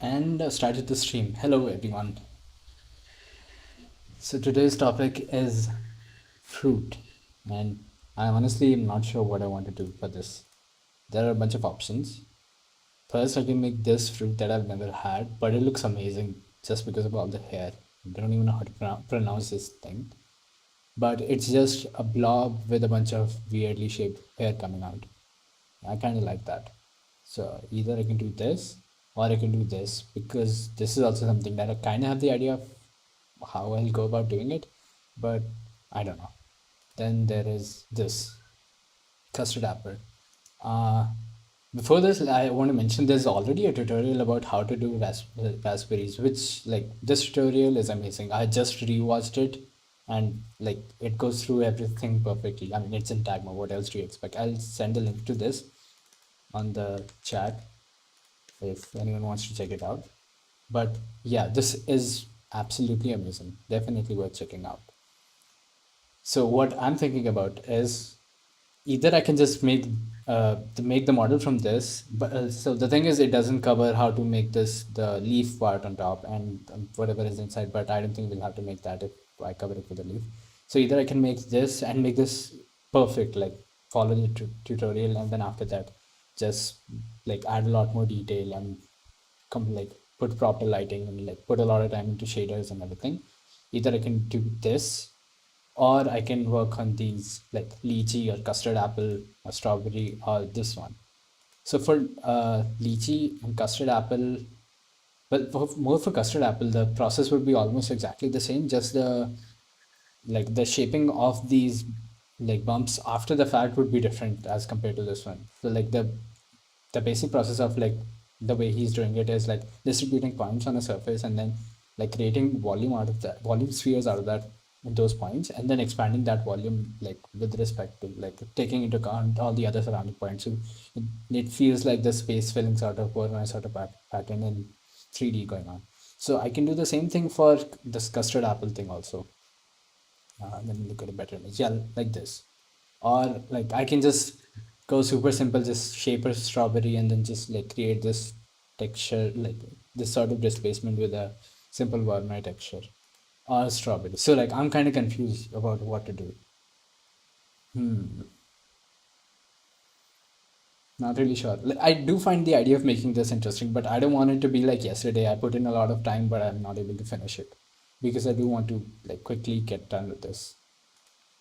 And started the stream. Hello, everyone. So today's topic is fruit, and I honestly am not sure what I want to do for this. There are a bunch of options. First, I can make this fruit that I've never had, but it looks amazing just because of all the hair. I don't even know how to pronounce this thing, but it's just a blob with a bunch of weirdly shaped hair coming out. I kind of like that. So either I can do this or I can do this because this is also something that I kind of have the idea of how I'll go about doing it, but I don't know. Then there is this custard apple. Uh, Before this, I want to mention there's already a tutorial about how to do raspberries, which like this tutorial is amazing. I just rewatched it and like it goes through everything perfectly. I mean, it's in tag mode. What else do you expect? I'll send a link to this on the chat if anyone wants to check it out. But yeah, this is absolutely amazing. Definitely worth checking out. So what I'm thinking about is either I can just make the model from this, but so the thing is it doesn't cover how to make this the leaf part on top and whatever is inside, but I don't think we'll have to make that if I cover it with the leaf. So either I can make this and make this perfect, like follow the tutorial, and then after that just like add a lot more detail and come like put proper lighting and like put a lot of time into shaders and everything. Either I can do this or I can work on these like lychee or custard apple or strawberry or this one. So for lychee and custard apple, well, more for custard apple, the process would be almost exactly the same. Just the shaping of these like bumps after the fact would be different as compared to this one. So like the basic process of like the way he's doing it is like distributing points on a surface and then like creating volume out of that volume spheres out of that those points and then expanding that volume like with respect to like taking into account all the other surrounding points, so it feels like the space filling sort of organized sort of pattern in 3D going on. So I can do the same thing for this custard apple thing also. Let me look at a better image. Yeah, like this. Or like I can just go super simple, just shape a strawberry and then just like create this texture, like this sort of displacement with a simple Vermeer texture or strawberry. So like I'm kind of confused about what to do. Hmm, not really sure. Like, I do find the idea of making this interesting, but I don't want it to be like yesterday. I put in a lot of time, but I'm not able to finish it because I do want to like quickly get done with this.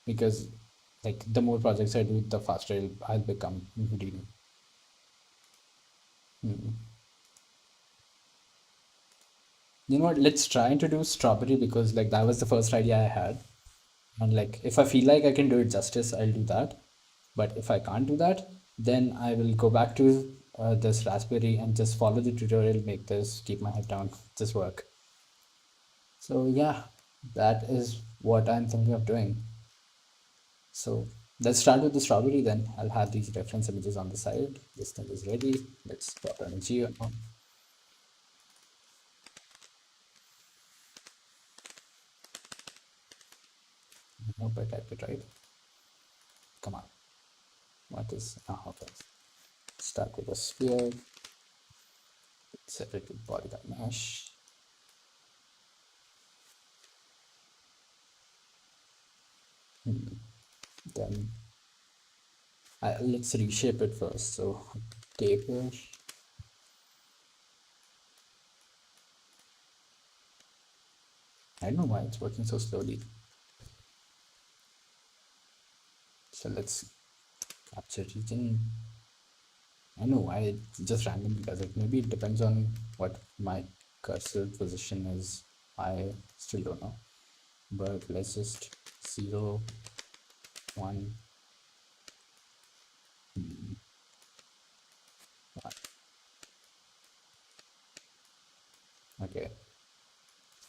Because like the more projects I do, the faster I'll become reading. Hmm. You know what? Let's try to do strawberry because like that was the first idea I had. And like if I feel like I can do it justice, I'll do that. But if I can't do that, then I will go back to this raspberry and just follow the tutorial, make this, keep my head down, just work. So yeah, that is what I'm thinking of doing. So let's start with the strawberry then. I'll have these reference images on the side. This thing is ready. Let's put energy on. I hope I typed it right. Come on. What is, okay. Start with a sphere. Set it to polygon mesh. Then let's reshape it first. So taper. I don't know why it's working so slowly. So let's capture region. I don't know why it just randomly does it. Maybe it depends on what my cursor position is. I still don't know. But let's just 0, 1, 1. Okay.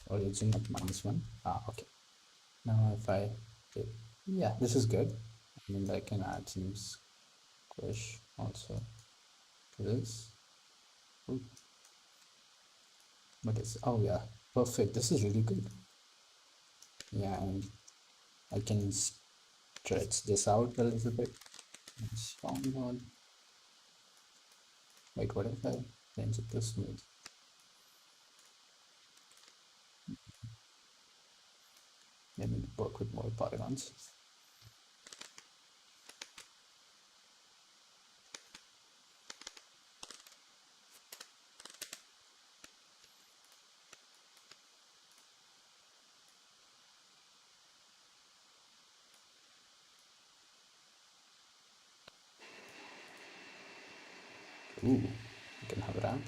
Origin at -1. Okay. Now if I, okay. Yeah, this is good. I mean, I can add some squish also to this. Ooh, what is, oh yeah, perfect. This is really good. Yeah, and I can stretch this out a little bit. Strong one. Wait, what if I change it to smooth? Let me work with more polygons. Ooh, you can have a ramp.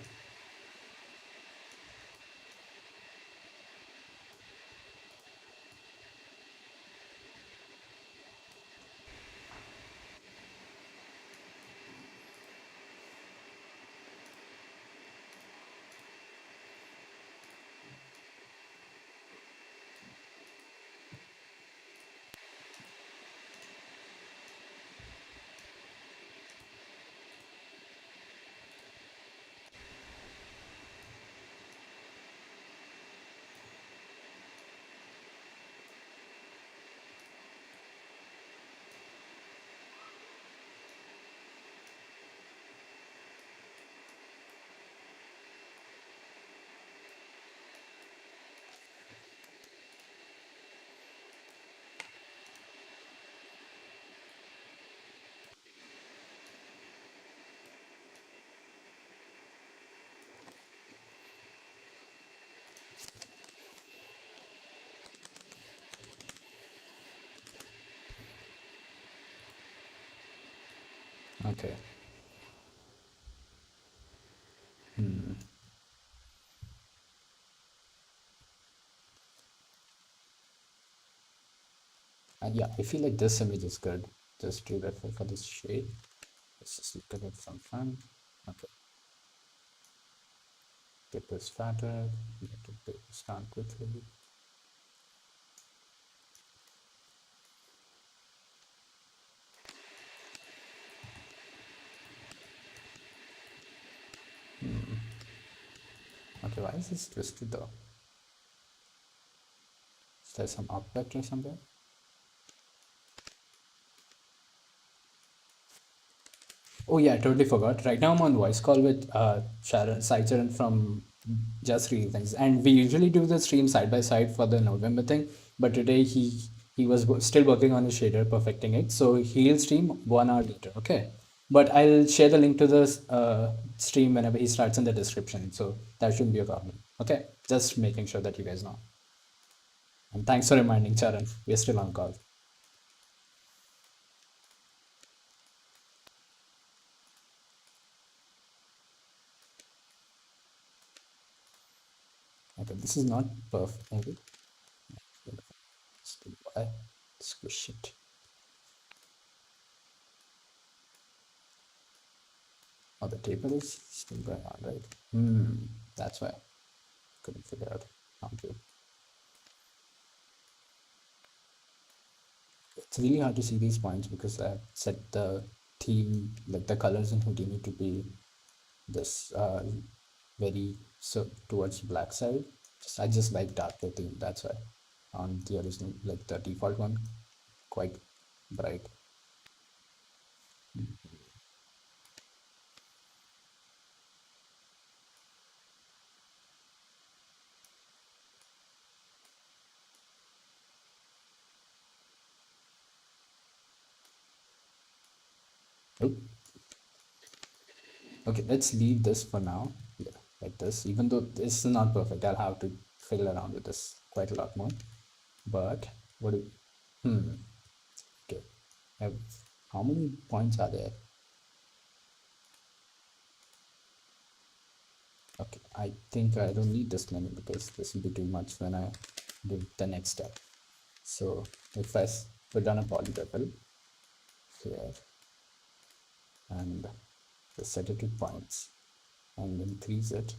Okay. And yeah, I feel like this image is good. Just do that for this shade. Let's just look at it from front. Okay. Get this fatter. We have to take this down quickly. Okay, why is this twisted though? Is there some up vector somewhere? Oh yeah, I totally forgot. Right now I'm on voice call with Sharon, Sai Charan from Just Real Things, and we usually do the stream side by side for the November thing. But today he was still working on his shader, perfecting it. So he'll stream 1 hour later. Okay, but I'll share the link to the stream whenever he starts in the description. So that shouldn't be a problem. Okay, just making sure that you guys know. And thanks for reminding, Charan. We're still on call. Okay, this is not perfect. Maybe. Why? Squish it. Oh, the table is still going on, right? That's why I couldn't figure out how to. It's really hard to see these points because I've set the theme, like the colors in Houdini to be this very so towards black side. I just like darker theme, that's why. On the original, like the default one, quite bright. Oh, okay, let's leave this for now. Yeah, like this. Even though this is not perfect, I'll have to fiddle around with this quite a lot more. But what do okay. Have, how many points are there? Okay, I think I don't need this many because this will be too much when I do the next step. So if I put down a poly level here and set it to points and increase it,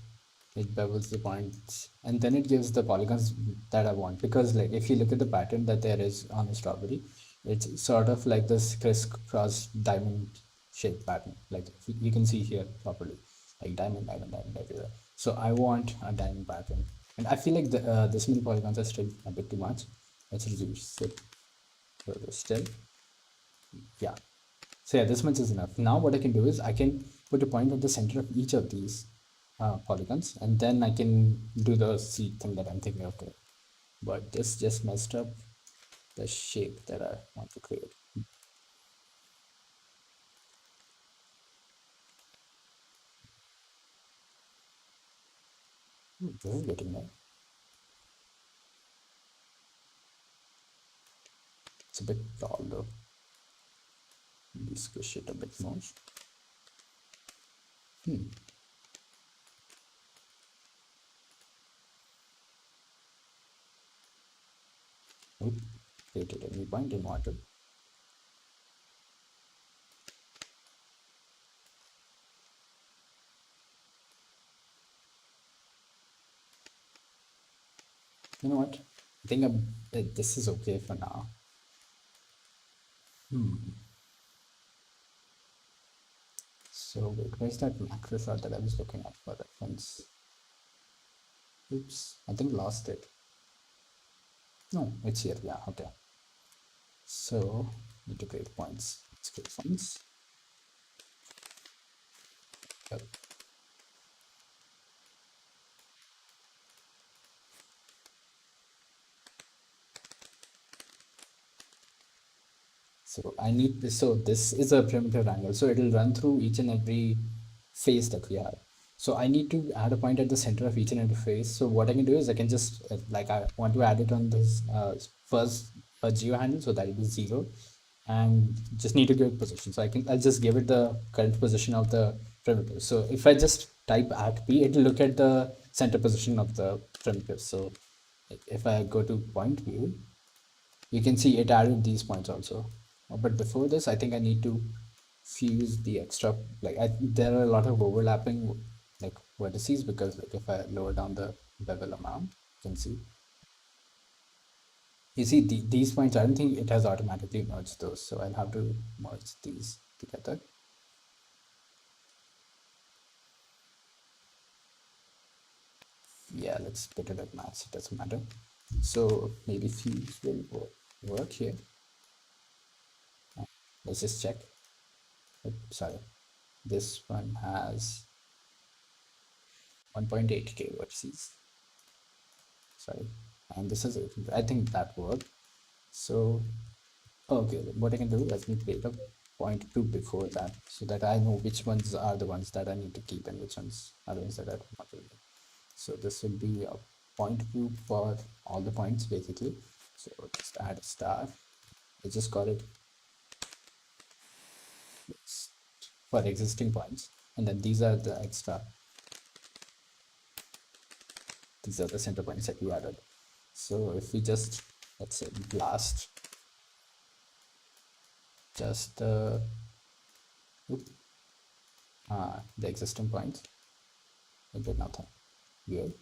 it bevels the points and then it gives the polygons that I want. Because like if you look at the pattern that there is on a strawberry, it's sort of like this crisscross diamond shape pattern, like you can see here properly, like diamond, diamond, diamond everywhere. So I want a diamond pattern, and I feel like this many polygons are still a bit too much. Let's reduce it further still. Yeah, so yeah, this much is enough. Now what I can do is I can put a point at the center of each of these polygons, and then I can do the seed thing that I'm thinking of doing. But this just messed up. the shape that I want to create. This is getting there. It's a bit tall though. Maybe squish it a bit more. Hmm. Oop. Created a new point, didn't want to. You know what? I think this is okay for now. So wait, where's that macro shot that I was looking at for reference? Oops, I think lost it. No, it's here. Yeah, okay. So need to create points. Let's create points. Yep. So I need this. So this is a primitive angle. So it'll run through each and every face that we have. So I need to add a point at the center of each and every face. So what I can do is I can just like I want to add it on this first geo handle, so that it is 0, and just need to give it position. So I'll just give it the current position of the primitive. So if I just type at p, it'll look at the center position of the primitive. So if I go to point view, you can see it added these points also. But before this, I think I need to fuse the extra, like there are a lot of overlapping like vertices, because like if I lower down the bevel amount, you can see, these points, I don't think it has automatically merged those, so I'll have to merge these together. Yeah, let's put it at max, it doesn't matter. So maybe fuse will work here. Let's just check. Oops, sorry, this one has 1.8k vertices. Sorry, and this is it. I think that worked. So okay, what I can do, let me create a point two before that, so that I know which ones are the ones that I need to keep and which ones are the ones that I don't want to keep. So this will be a point group for all the points basically. So just add a star. I just call it for existing points, and then these are the extra. These are the center points that we added. So if we just, let's say, blast just the existing points, we get nothing. Weird.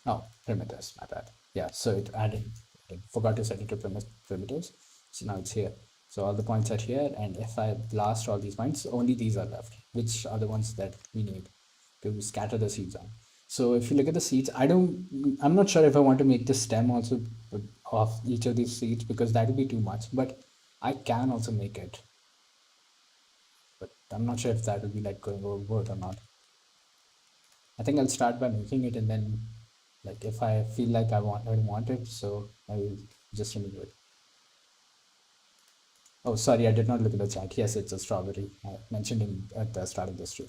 Oh, primitives, my bad. Yeah, so it added, I forgot to set it to primitives. So now it's here. So all the points are here, and if I blast all these points, only these are left, which are the ones that we need to scatter the seeds on. So if you look at the seeds, I'm not sure if I want to make the stem also of each of these seeds, because that would be too much, but I can also make it. But I'm not sure if that will be like going overboard or not. I think I'll start by making it, and then like if I feel like I want it, so I will just remove it. Oh, sorry, I did not look at the chat. Yes, it's a strawberry. I mentioned at the start of the stream.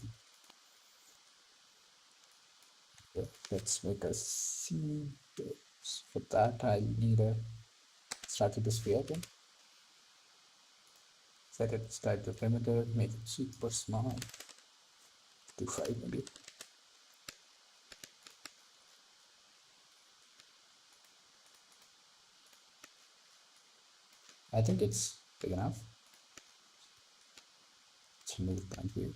Okay, let's make a seed. For that, I need a start with the sphere again. Set it, start the perimeter, make it super small. Do 5 maybe. I think it's big enough. Let's remove point view.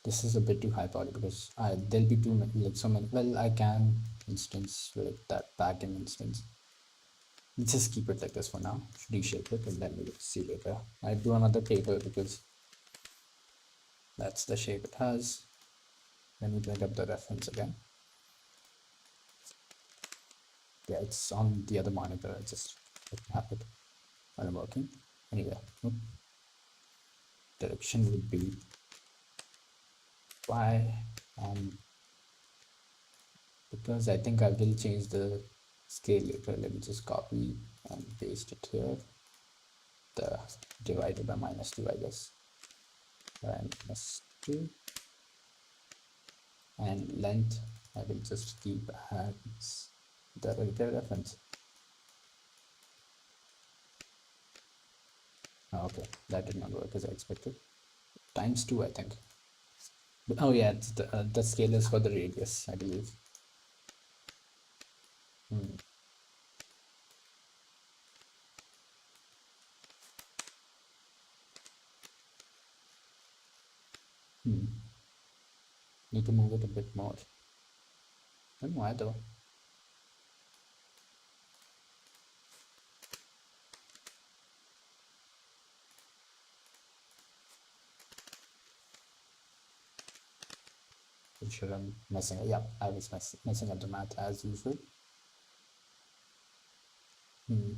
This is a bit too high poly, because there'll be too many, like so many. Well, I can instance with that backend instance. Let's just keep it like this for now. Reshape it, and then we'll see later. I do another table because that's the shape it has. Let me bring up the reference again. Yeah, it's on the other monitor. I just have it while I'm working. Anyway, direction would be Y, and because I think I will change the scale later. Let me just copy and paste it here. The divided by -2, I guess. And -2, and length I will just keep as the relative reference. Okay, that did not work as I expected. Times 2, I think. But, oh yeah, the scale is for the radius, I believe. Hmm. Hmm. Need to move it a bit more. I don't know why though. I'm sure I'm messing. Yeah, I was messing up the math as usual. Hmm.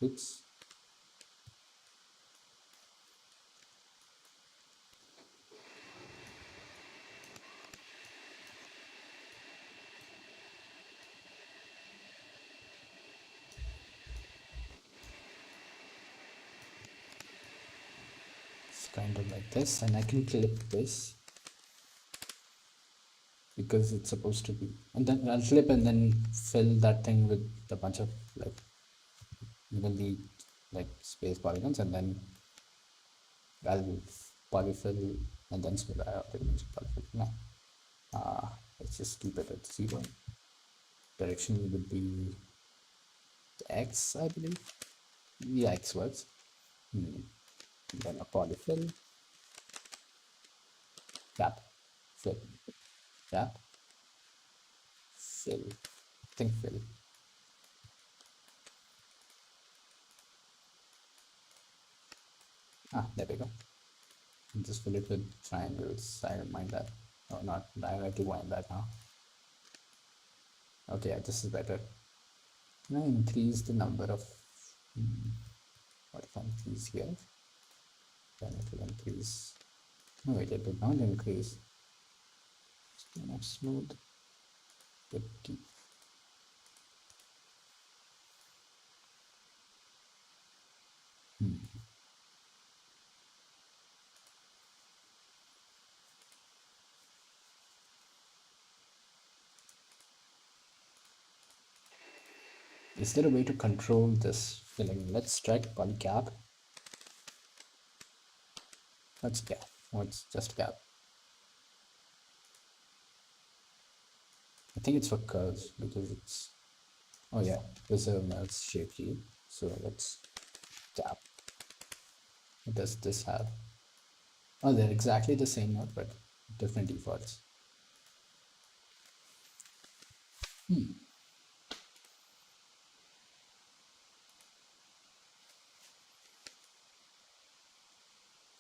Oops. It's kind of like this, and I can clip this because it's supposed to be, and then I'll flip and then fill that thing with a bunch of like evenly like space polygons, and then I'll polyfill and then smooth out the image polyfill. No. Let's just keep it at 0. Direction would be X, I believe. Yeah, X works. Then a polyfill, tap, fill, tap, fill, think fill. There we go. Just fill it with triangles. I don't mind that. Oh, not. I have to wind that now. Okay, yeah, this is better. Can I increase the number of. What if I increase here? Then it will increase. No, wait, it did not increase. Still not smooth. But is there a way to control this filling? Let's try polycap. Let's cap. What's just cap? I think it's for curves because it's. Oh yeah, preserve melts shape key. So let's tap. What does this have? Oh, they're exactly the same node, but different defaults.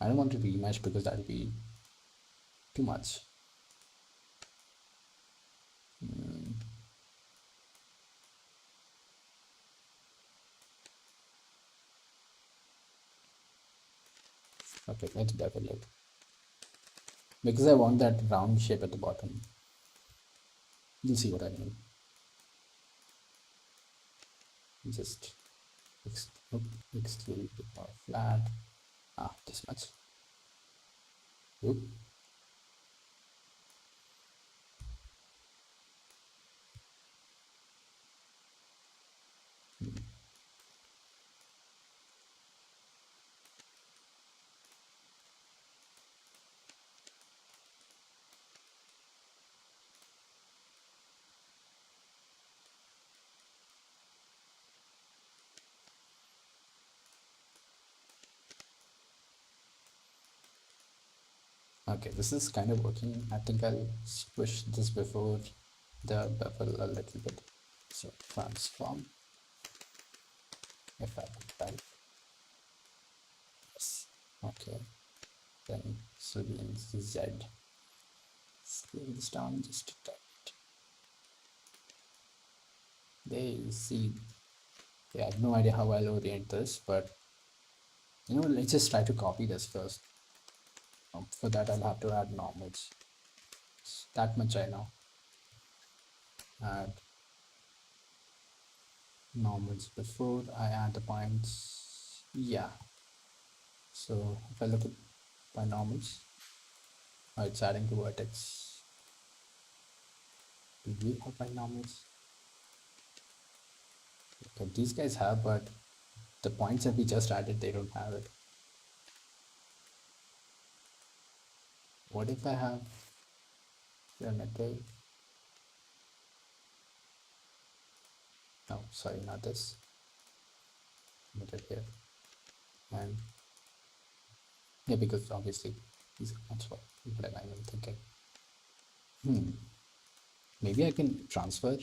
I don't want to remesh because that'll be too much. Okay, let's bevel it. Because I want that round shape at the bottom. You'll see what I mean. Just exclude it more flat. This much. Oop. Okay, this is kind of working. I think I'll push this before the bevel a little bit. So transform if I type. Yes. Okay. Then Boolean Z. Scale this down just a bit. They see. Yeah, I have no idea how I'll orient this, but let's just try to copy this first. For that, I'll have to add normals. That much I know. Add normals before I add the points. Yeah. So if I look at my normals, it's adding to vertex. Do we have my normals? Okay, these guys have, but the points that we just added, they don't have it. What if I have geometry? No, sorry, not this. Put it here. And yeah, because obviously that's what I'm even thinking. Maybe I can transfer.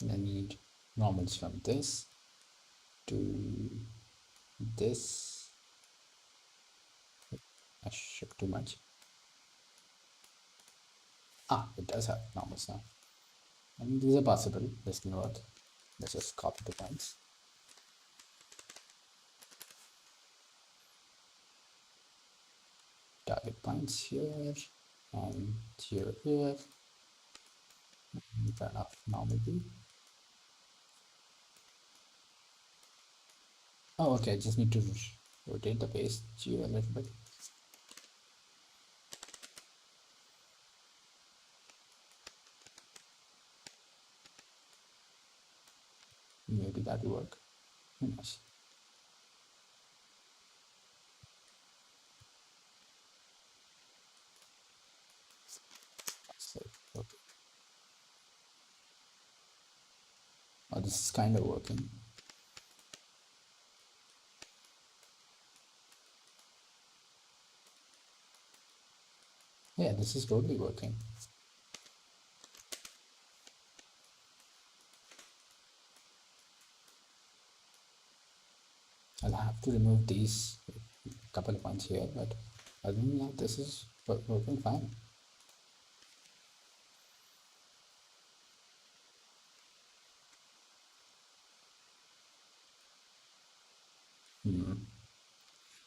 And I need normals from this to this. I shook too much. It does have normals now. And these are possible. This can work. Let's just copy the points. Target points here and here. And turn off normality. Oh, okay. I just need to rotate the base geo a little bit. Maybe that will work. Who knows? So, okay. Oh, this is kind of working. Yeah, this is totally working. I'll have to remove these couple of points here, but other than that, this is working fine.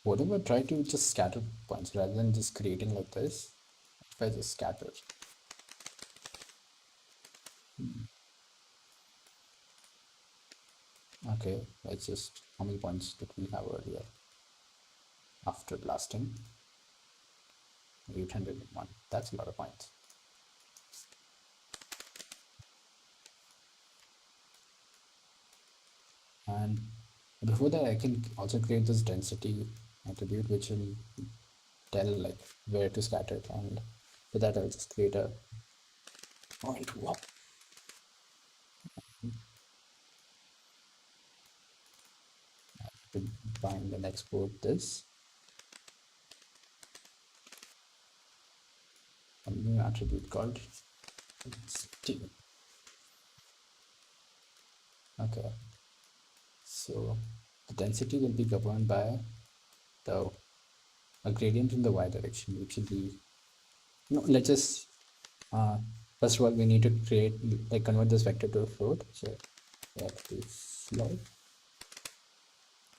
What if I try to just scatter points rather than just creating like this? If I just scatter, okay, let's just how many points did we have earlier after blasting? 801. That's a lot of points. And before that, I can also create this density attribute, which will tell like where to scatter it. And for that, I'll just create a point. Whoa. Bind and export this. A new attribute called density. Okay. So the density will be governed by the a gradient in the y direction, which will be let's just first of all we need to create like convert this vector to a float. So we have to float,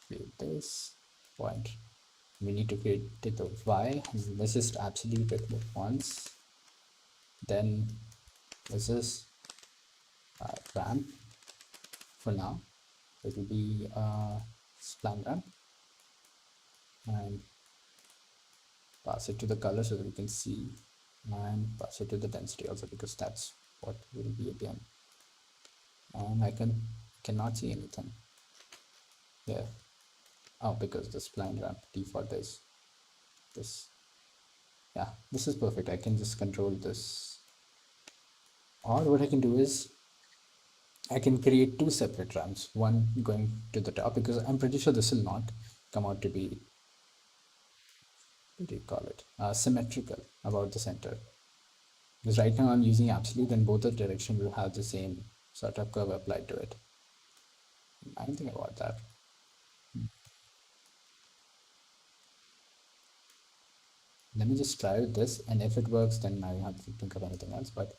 create this point. We need to create the y, and this is absolute it once. Then this is ramp for now. It will be spline ramp, and pass it to the color so that we can see, and pass it to the density also because that's what will be again. And I cannot see anything there. Oh, because the spline ramp default is this. Yeah, this is perfect. I can just control this. Or what I can do is I can create two separate ramps, one going to the top because I'm pretty sure this will not come out to be, what do you call it, symmetrical about the center. Because right now I'm using absolute and both the direction will have the same sort of curve applied to it. I don't think about that. Let me just try with this, and if it works, then I have to think of anything else. But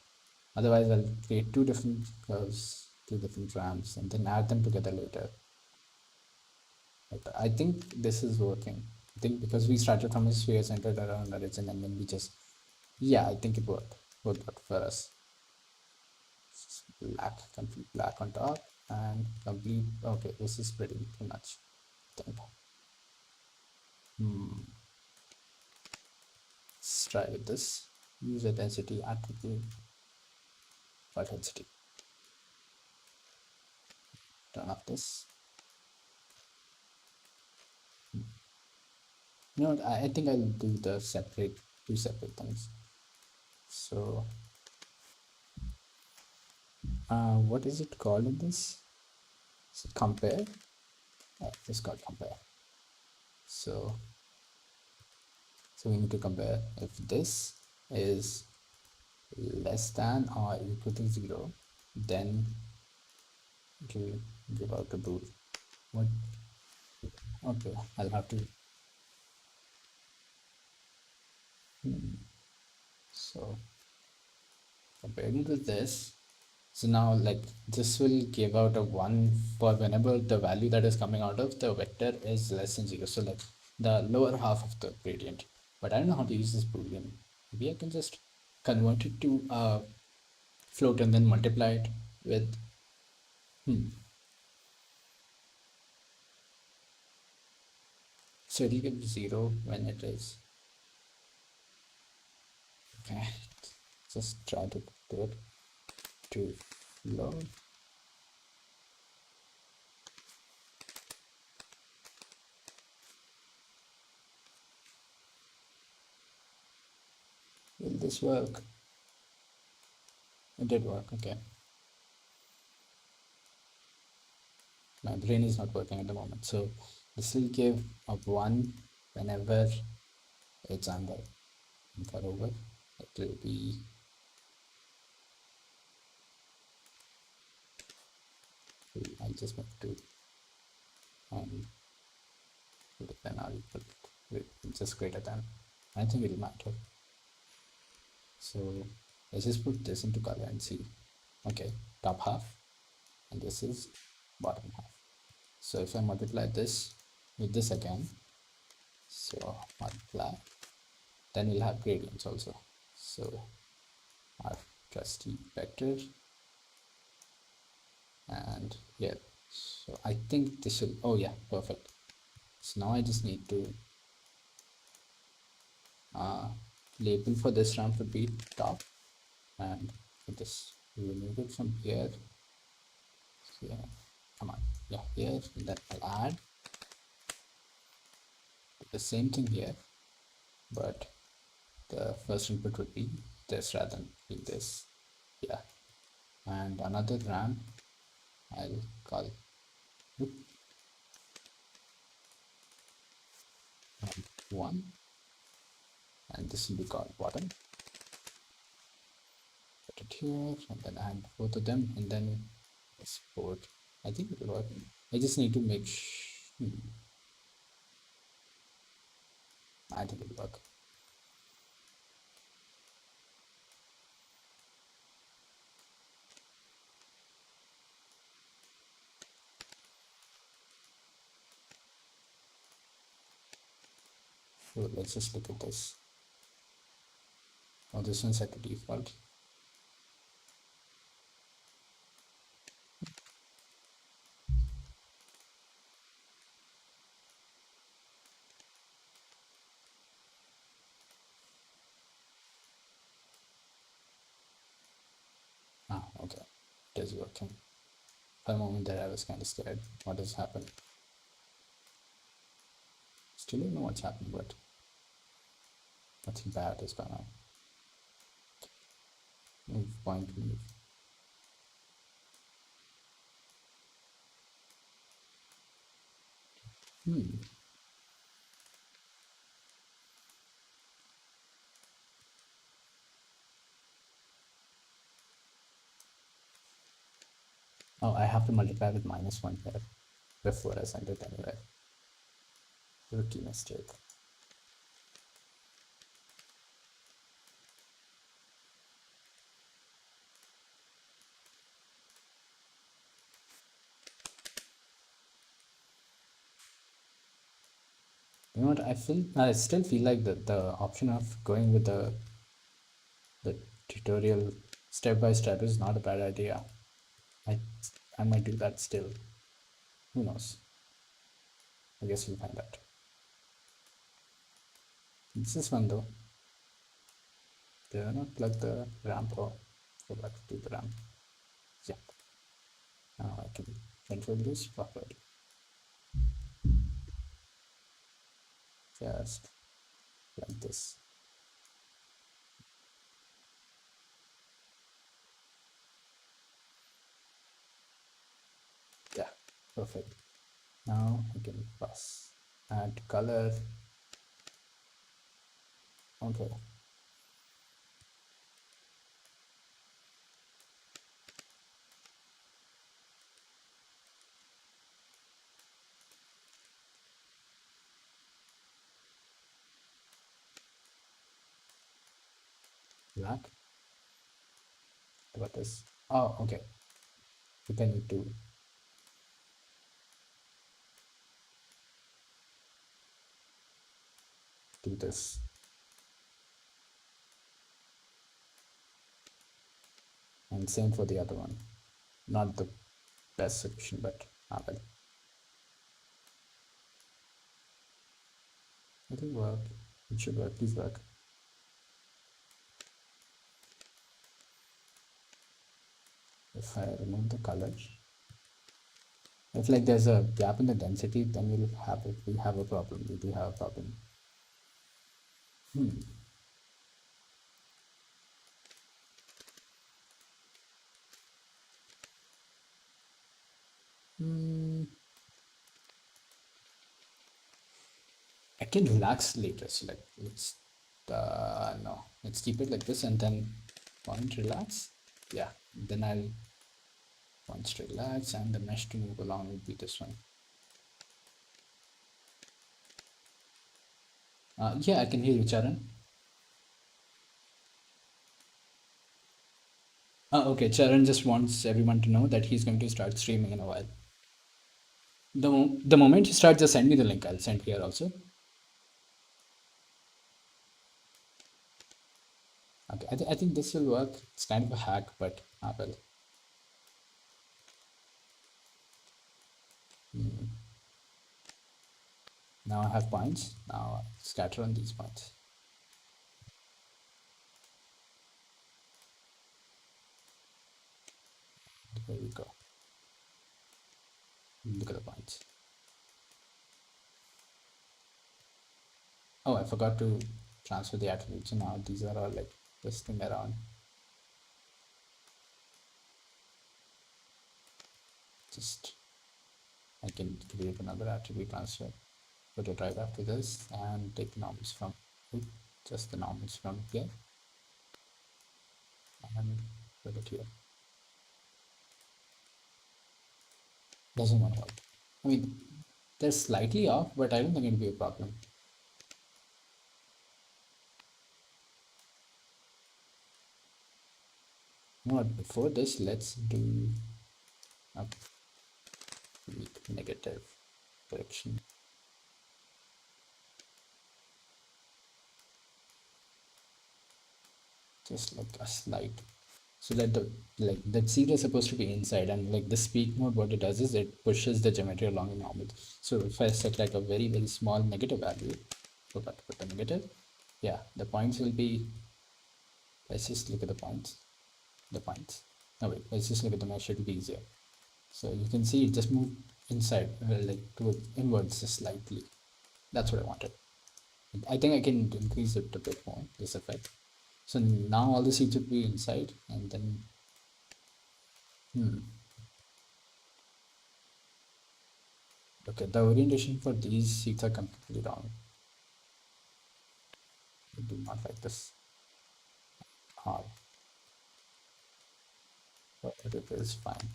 otherwise, I'll create two different curves, two different ramps, and then add them together later. But I think this is working. I think because we started from a sphere centered around origin, and then we just, yeah, I think it worked. Worked out for us. Black, complete black on top, and complete. Okay, this is pretty much. I think. Let's try with this. User density attribute for density. Turn off this. You know what? I think I'll do the separate, two separate things. So, what is it called in this? Is it compare? It's called compare. So, so we need to compare if this is less than or equal to 0, then it will give out a bool. What? Okay, I'll have to. So comparing to this, so now like this will give out a 1 for whenever the value that is coming out of the vector is less than 0. So like the lower half of the gradient. But I don't know how to use this boolean. Maybe I can just convert it to a float and then multiply it with so it'll give 0 when it is. Okay, just try to do it to float. Will this work? It did work, okay. My brain is not working at the moment. So this will give a 1 whenever it's under for over. It will be I'll just make 2 and then I'll put it just greater than. I think it'll matter. So let's just put this into color and see. Okay, top half, and this is bottom half. So if I multiply this with this again, so multiply, then we'll have gradients also. So our trusty vector, and here. So I think this should, oh yeah, perfect. So now I just need to label for this ramp would be top, and for this we will move it from here. So yeah, come on, yeah, here, and then I'll add the same thing here, but the first input would be this rather than being this. Yeah, and another ramp I'll call ramp 1, and this will be called bottom. Put it here and then add both of them and then export. I think it will work. I just need to make I think it will work. So let's just look at this. Oh, this one's set to default. Ah, okay. It is working. For a moment there I was kind of scared. What has happened? Still don't know what's happened, but nothing bad is gonna move point move. Oh, I have to multiply with -1 here before I send it anywhere. Rookie mistake. You know what? I still feel like the option of going with the tutorial step by step is not a bad idea. I I might do that still. Who knows? I guess we'll find out. This is fun though. Did I not plug the ramp? Oh, go back to the ramp. Yeah. Now I can control this properly. Just like this. Yeah, perfect. Now I can pass. Add color. Okay. Black. What is? Oh, okay. You can need to do this. And same for the other one. Not the best solution, but well. It will work. It should work. Please work. If I remove the color, if like there's a gap in the density, then we have a problem. We do have a problem. I can relax later. So like let's no, let's keep it like this and then point relax. Yeah, then I'll point to relax and the mesh to move along will be this one. Yeah, I can hear you, Charan. Okay, Charan just wants everyone to know that he's going to start streaming in a while. The moment you start, just send me the link. I'll send here also. Okay, I think this will work. It's kind of a hack, but well. Now I have points. Now scatter on these points. There we go. Look at the points. Oh, I forgot to transfer the attributes. So now these are all like twisting around. Just I can create another attribute transfer. Put it right after this and take the normals from just the normals from here and put it here. Doesn't want to help. I mean, they're slightly off, but I don't think it'll be a problem. You know what, before this, let's do a negative direction. Just like a slide. So that the seed is supposed to be inside, and like the speak mode, what it does is it pushes the geometry along in normal. So if I set like a very small negative value, forgot to put the negative, yeah, the points will be, let's just look at the points. No wait, let's just look at the mesh, it'll be easier. So you can see it just moved inside, like towards inwards just slightly. That's what I wanted. I think I can increase it a bit more, this effect. So now all the seeds would be inside, and then okay, the orientation for these seeds are completely wrong. I do not like this. Hard. But it is fine.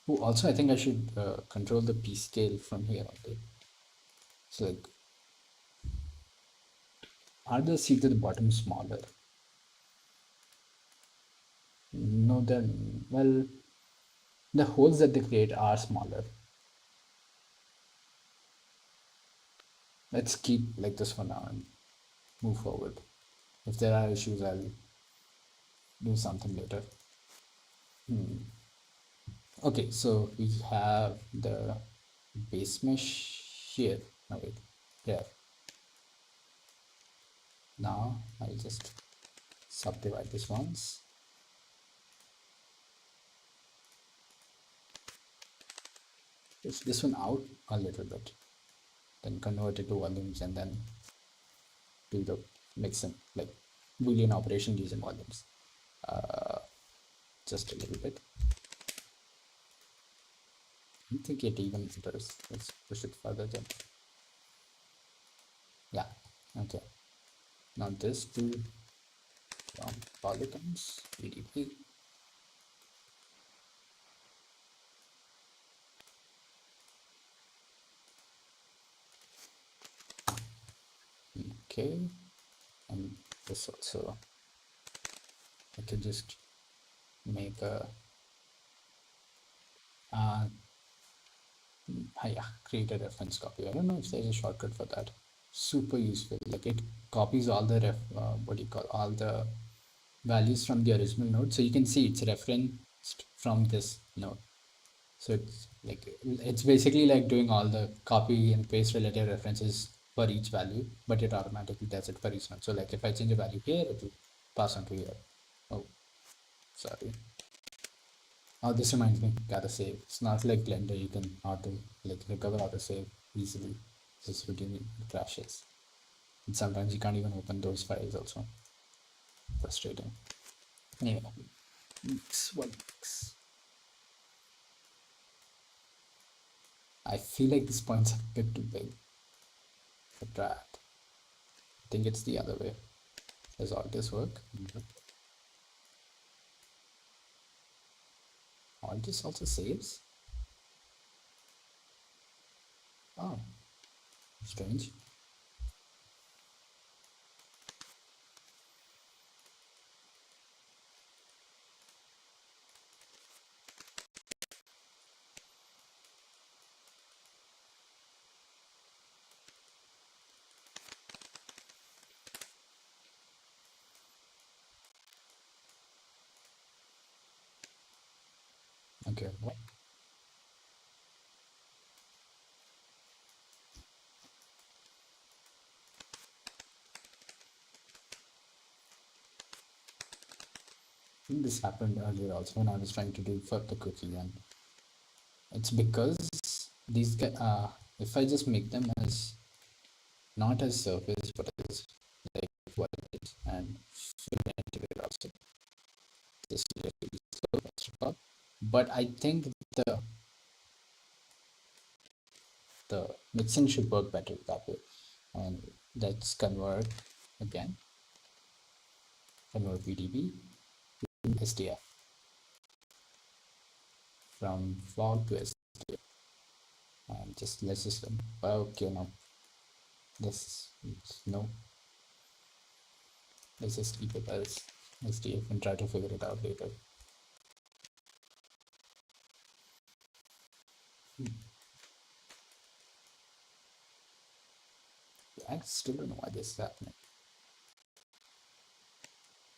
Oh, also I think I should control the p scale from here only. So like, are the seeds at the bottom smaller? No, then well, the holes that they create are smaller. Let's keep like this for now and move forward. If there are issues, I'll do something later. Okay, so we have the base mesh here. No, wait, here. Now I'll just subdivide this once. Push this one out a little bit, then convert it to volumes and then do the mixing, like Boolean operation using volumes. Just a little bit. I don't think it even enters. Let's push it further then. Yeah, okay. Now this to from polygons, PDP. Okay, and this also. I can just make a yeah, create a reference copy. I don't know if there's a shortcut for that. Super useful. Like it copies all the what do you call, all the values from the original node, so you can see it's referenced from this node. So it's like it's basically like doing all the copy and paste related references for each value, but it automatically does it for each node. So like if I change a value here, it will pass on to here. Oh, sorry. Oh, this reminds me, gotta save. It's not like Blender, you can auto like recover auto save easily. Just routine it crashes. And sometimes you can't even open those files also. Frustrating. Anyway, mix one mix. I feel like this point's a bit too big for that. I think it's the other way. Does all this work? All this also saves? Oh, strange. Okay, what? I think this happened earlier also when I was trying to do for the cookie, and it's because these if I just make them as not as surface but as like voltage and integrate also this is really slow first of all. But I think the mixing should work better that way. And let's convert again, convert VDB to SDF, from fog to SDF, and just let's just okay, no, this no, let's just keep it as SDF and try to figure it out later. I still don't know why this is happening.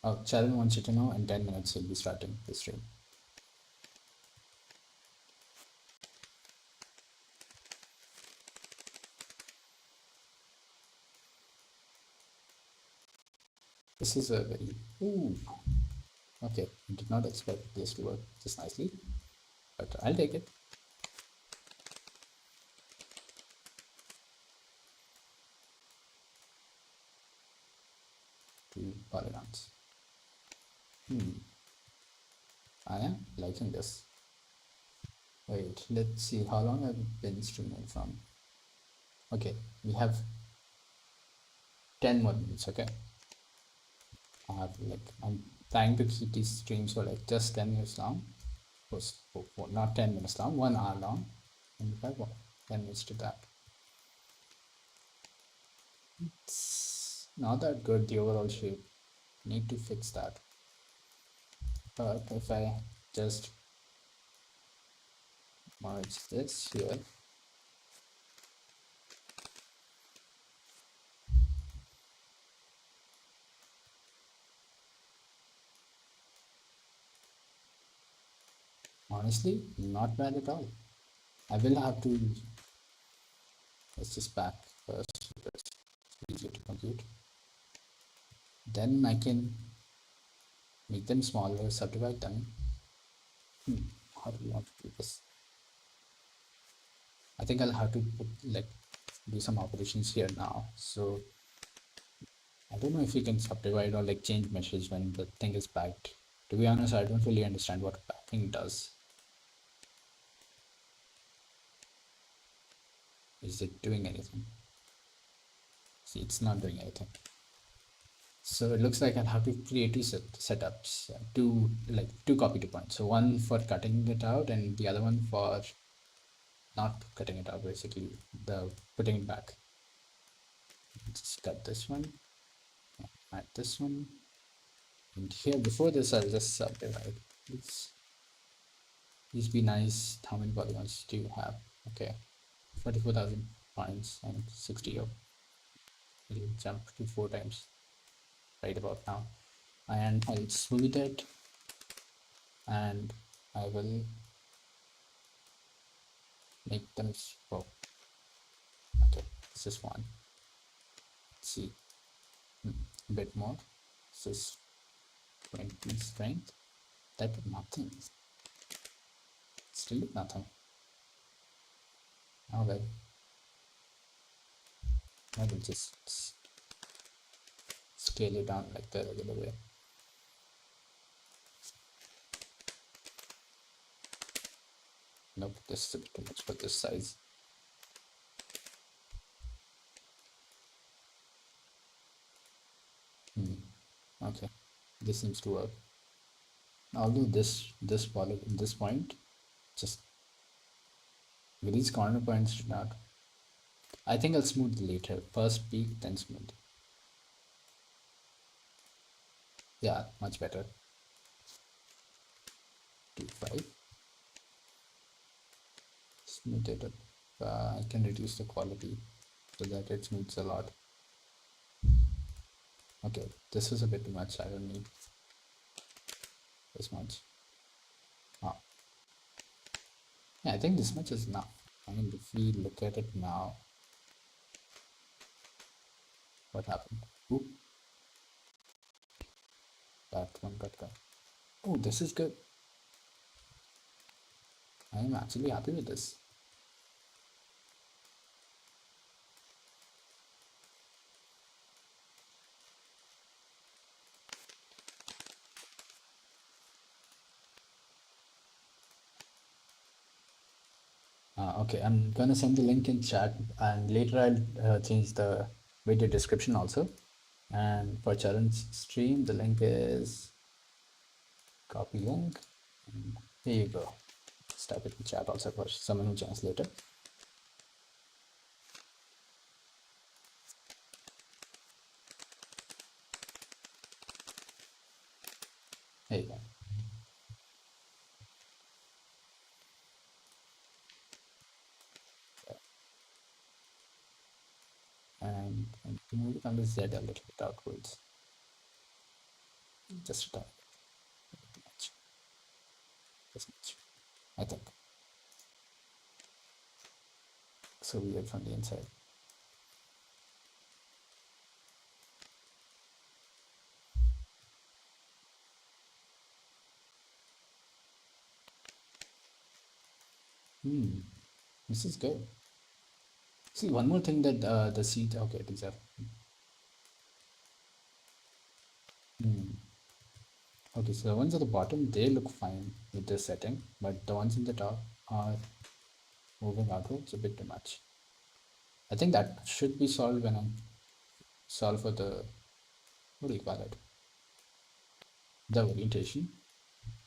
Oh, Sharon wants you to know in 10 minutes he'll be starting the stream. This is a very, ooh, okay, I did not expect this to work this nicely, but I'll take it. Two polygons. I am liking this. Wait, let's see how long I've been streaming from. Okay, we have 10 more minutes, okay? I have like, I'm trying to keep these streams for like just 10 minutes long. Not 10 minutes long, 1 hour long. And we have 10 minutes to that. It's not that good, the overall shape. Need to fix that. But if I just merge this here, Honestly, not bad at all. I will have to, let's just back first. It's easier to compute. Then I can make them smaller, subdivide them. How do you want to do this? I think I'll have to put, like, do some operations here now. So I don't know if you can subdivide or like change meshes when the thing is packed. To be honest, I don't really understand what packing does. Is it doing anything? See, it's not doing anything. So it looks like I'll have to create two setups, two copy to points. So one for cutting it out and the other one for not cutting it out, basically the putting it back. Just cut this one, add this one, and here before this I'll just subdivide. Please be nice. How many polygons do you have? Okay, 44,000 points and 60 of. It'll jump to 4 times right about now, and I'll smooth it, and I will make them. Oh, okay, this is one. Let's see, a bit more. This is 20 strength. That did nothing. Still did nothing. Oh well, I will just scale it down like the regular way. Nope, this is a bit too much for this size. Okay, this seems to work. Although this point, just with these corner points should not. I think I'll smooth later. First peak, then smooth. Yeah, much better. 2.5. Smooth it up. I can reduce the quality so that it smooths a lot. Okay, this is a bit too much. I don't need this much. Ah, yeah, I think this much is enough. I mean, if we look at it now, what happened? Oop, that one got cut. Oh, this is good. I am actually happy with this. Okay, I'm gonna send the link in chat, and later I'll change the video description also. And for Charan's stream, the link is copy link. And here you go. Just type it in chat also for someone who joins later. Here you go. And move it on the Z a little bit outwards. Just a tiny bit. Much. This much. I think. So weird from the inside. This is good. See, one more thing that the seat. Okay, these are. Okay, so the ones at the bottom, they look fine with this setting, but the ones in the top are moving outwards a bit too much. I think that should be solved when I solve for the, what do you call it? The orientation.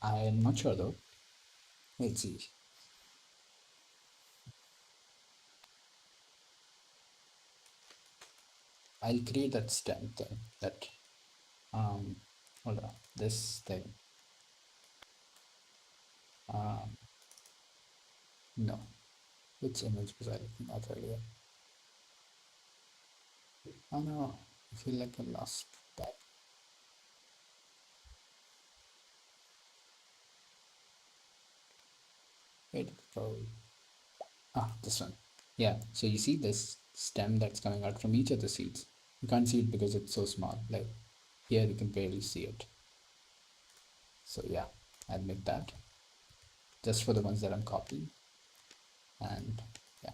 I'm not sure though. Let's see. I'll create that stem thing, that, hold on, this thing. No, which image was I looking at earlier? Oh no, I feel like I lost that. Wait, oh, this one. Yeah, so you see this stem that's coming out from each of the seeds. You can't see it because it's so small. Like here, you can barely see it. So yeah, I'll make that just for the ones that I'm copying. And yeah,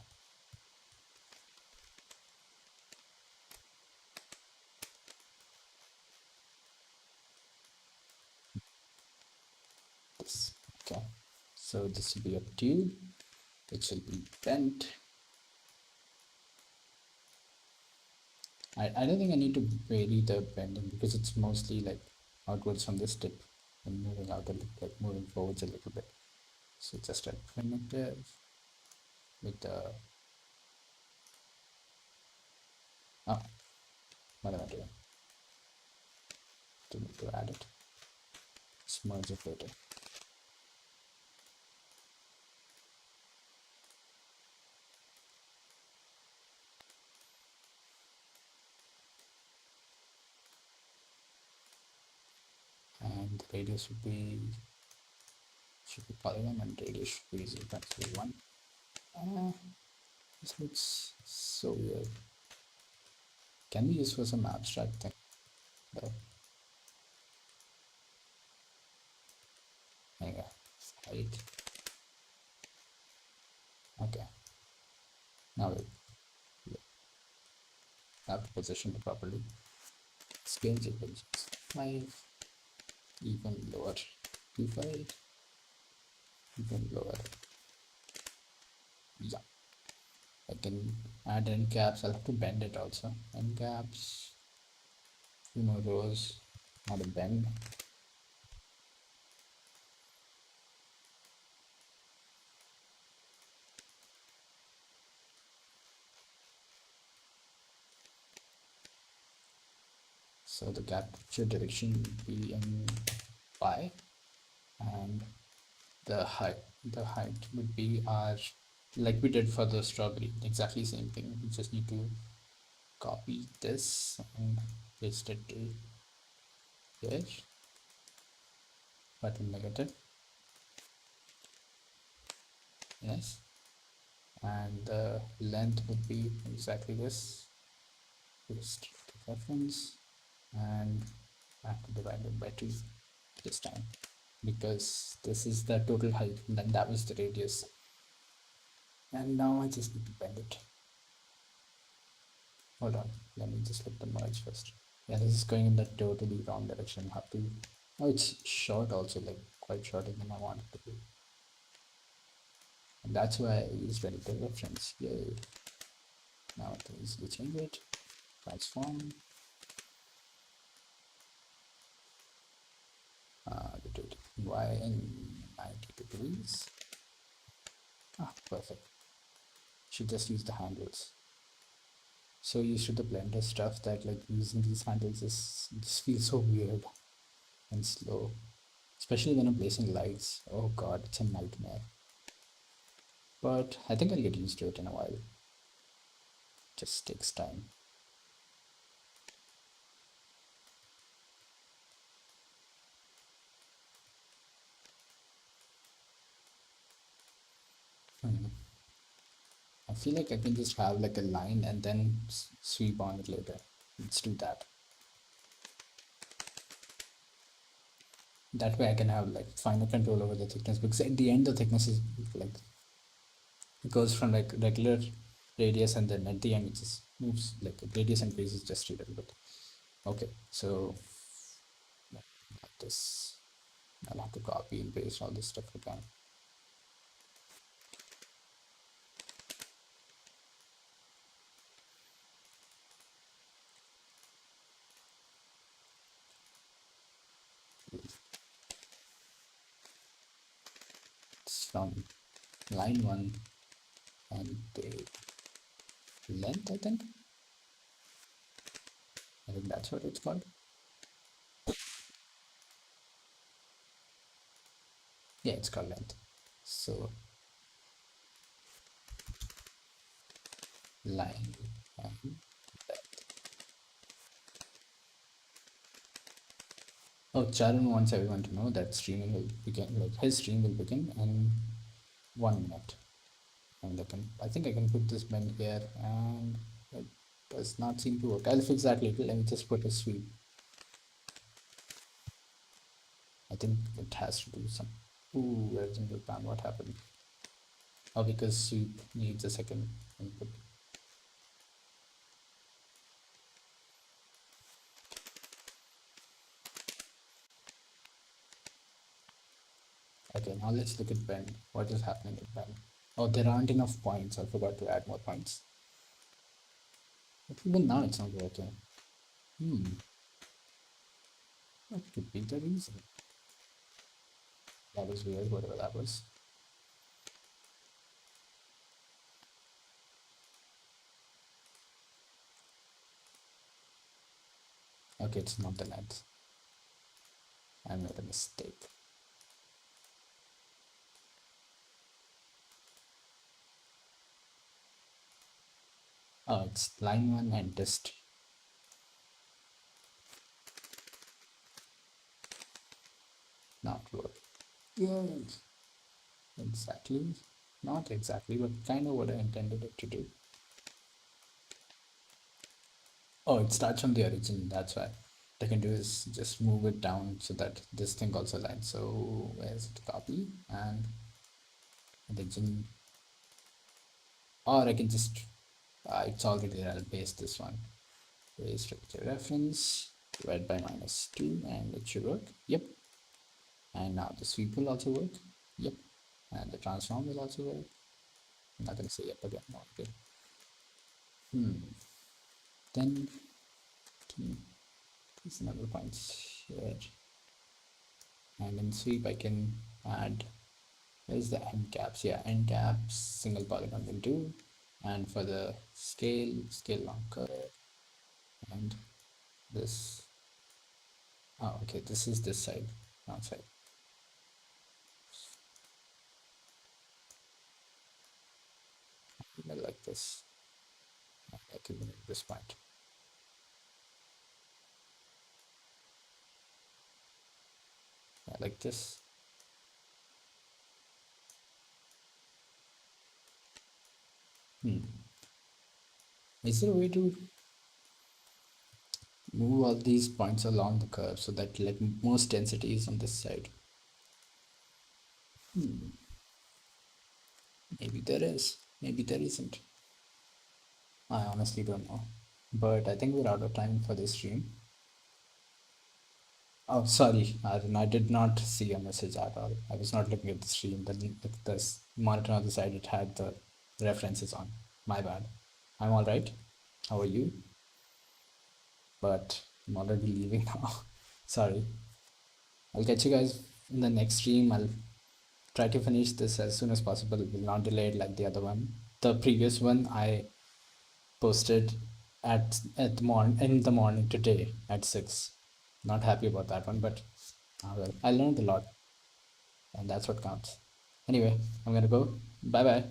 this. Okay, so this will be a tube, which will be bent. I don't think I need to vary the bending because it's mostly like outwards from this tip and moving out a little, like moving forwards a little bit. So just a primitive with the, oh, what am I doing? Don't need to add it. Smudge it later. And the radius should be polygon and radius should be 0.01. This looks so weird. Can be used for some abstract thing though. Anyway, height. Okay. Now we have to position it properly. Scale equals 5, even lower. 5, even lower. Yeah. I can add end caps. I'll have to bend it also. End caps, rows, not a bend. So the capture direction will be in y, and the height would be our, like we did for the strawberry, exactly same thing. We just need to copy this and paste it to here, button negative, yes, and the length would be exactly this, paste the reference, and I have to divide it by 2 this time because this is the total height and then that was the radius, and now I just need to bend it. Hold on, let me just look the merge first. Yeah, this is going in the totally wrong direction. Have to, oh, it's short also, like quite shorter than I want it to be, and that's why I used relative reference. Yay. Now I can easily change it, transform, rotate y in 90 degrees. Perfect. Should just use the handles. So used to the blender stuff that like using these handles just feels so weird and slow, especially when I'm placing lights. Oh god, it's a nightmare. But I think I'll get used to it in a while. Just takes time. I feel like I can just have like a line and then sweep on it later. Let's do that. That way I can have like finer control over the thickness, because at the end the thickness is like, it goes from like regular radius and then at the end it just moves, like radius increases just a little bit. Okay, so like this, I'll have to copy and paste all this stuff again. It's from line 1 and the length, I think that's what it's called. Yeah, it's called length. So line and oh, Charan wants everyone to know that streaming will begin, like his stream will begin in 1 minute. And I think I can put this bend here, and it does not seem to work. I'll fix that later. Let me just put a sweep. I think it has to do some. Ooh, where's the pan? What happened? Oh, because sweep needs a second input. Okay, now let's look at bend. What is happening with bend? Oh, there aren't enough points. I forgot to add more points. But even now it's not working. Hmm, what could be the reason? That was weird, whatever that was. Okay, it's not the net. I made a mistake. Oh, it's line 1 and test. Not work. Yes. Exactly. Not exactly, but kind of what I intended it to do. Oh, it starts from the origin. That's why. What I can do is just move it down so that this thing also aligns. So where's it? Copy and origin. Or I can just, it's already there. I'll paste this one. Paste reference, divide by -2, and it should work. Yep. And now the sweep will also work. Yep. And the transform will also work. I'm not going to say yep again. No, okay. Then there's another point here. And in sweep, I can add, where's the end caps? Yeah, end caps, single polygon will do. And for the scale long curve. And this, oh, okay, this is this side, outside. Like this. I can make this point. Yeah, like this. Is there a way to move all these points along the curve so that like most density is on this side? Maybe there is, maybe there isn't. I honestly don't know. But I think we're out of time for this stream. Oh, sorry, I did not see a message at all. I was not looking at the stream. The monitor on the side, it had the references on. My bad. I'm all right. How are you? But I'm already leaving now. Sorry. I'll catch you guys in the next stream. I'll try to finish this as soon as possible. Will not delay it like the other one. The previous one I posted at in the morning today at 6. Not happy about that one, but well, I learned a lot, and that's what counts. Anyway, I'm gonna go. Bye bye.